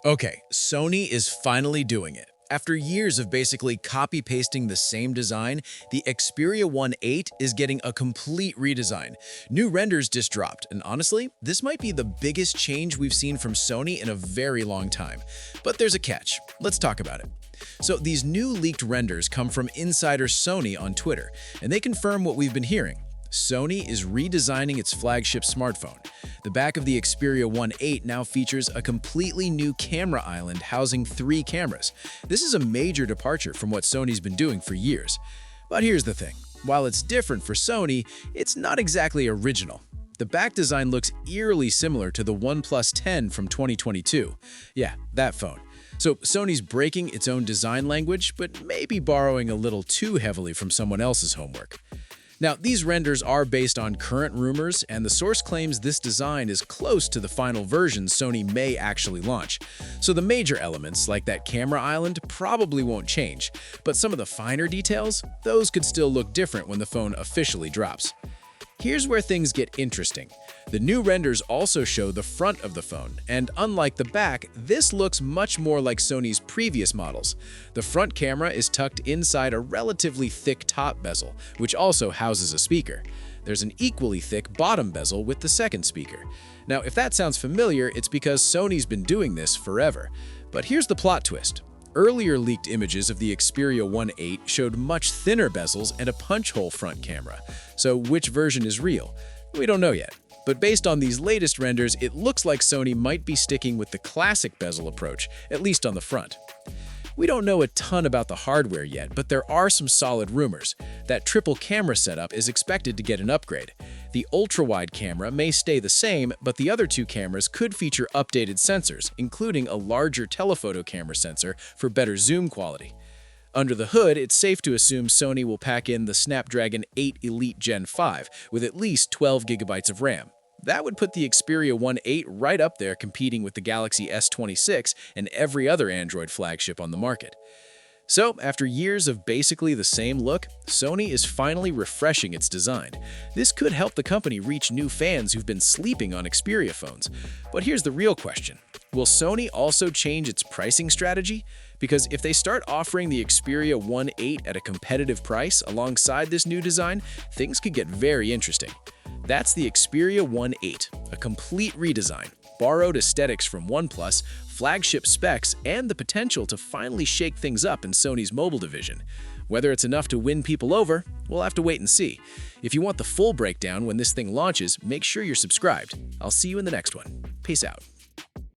Okay, Sony is finally doing it. After years of basically copy-pasting the same design, the Xperia One 8 is getting a complete redesign. New renders just dropped, and honestly, this might be the biggest change we've seen from Sony in a very long time. But there's a catch. Let's talk about it. So these new leaked renders come from Insider Sony on Twitter, and they confirm what we've been hearing. Sony is redesigning its flagship smartphone. The back of the Xperia One 8 now features a completely new camera island housing 3 cameras. This is a major departure from what Sony's been doing for years. But here's the thing. While it's different for Sony, it's not exactly original. The back design looks eerily similar to the OnePlus 10 from 2022. Yeah, that phone. So Sony's breaking its own design language, but maybe borrowing a little too heavily from someone else's homework. Now, these renders are based on current rumors, and the source claims this design is close to the final version Sony may actually launch. So the major elements, like that camera island, probably won't change, but some of the finer details, those could still look different when the phone officially drops. Here's where things get interesting. The new renders also show the front of the phone, and unlike the back, this looks much more like Sony's previous models. The front camera is tucked inside a relatively thick top bezel, which also houses a speaker. There's an equally thick bottom bezel with the second speaker. Now, if that sounds familiar, it's because Sony's been doing this forever. But here's the plot twist. Earlier leaked images of the Xperia One 8 showed much thinner bezels and a punch-hole front camera. So which version is real? We don't know yet. But based on these latest renders, it looks like Sony might be sticking with the classic bezel approach, at least on the front. We don't know a ton about the hardware yet, but there are some solid rumors. That triple camera setup is expected to get an upgrade. The ultrawide camera may stay the same, but the other 2 cameras could feature updated sensors, including a larger telephoto camera sensor for better zoom quality. Under the hood, it's safe to assume Sony will pack in the Snapdragon 8 Elite Gen 5 with at least 12 GB of RAM. That would put the Xperia One 8 right up there competing with the Galaxy S26 and every other Android flagship on the market. So, after years of basically the same look, Sony is finally refreshing its design. This could help the company reach new fans who've been sleeping on Xperia phones. But here's the real question. Will Sony also change its pricing strategy? Because if they start offering the Xperia One 8 at a competitive price alongside this new design, things could get very interesting. That's the Xperia One 8, a complete redesign, borrowed aesthetics from OnePlus, flagship specs, and the potential to finally shake things up in Sony's mobile division. Whether it's enough to win people over, we'll have to wait and see. If you want the full breakdown when this thing launches, make sure you're subscribed. I'll see you in the next one. Peace out.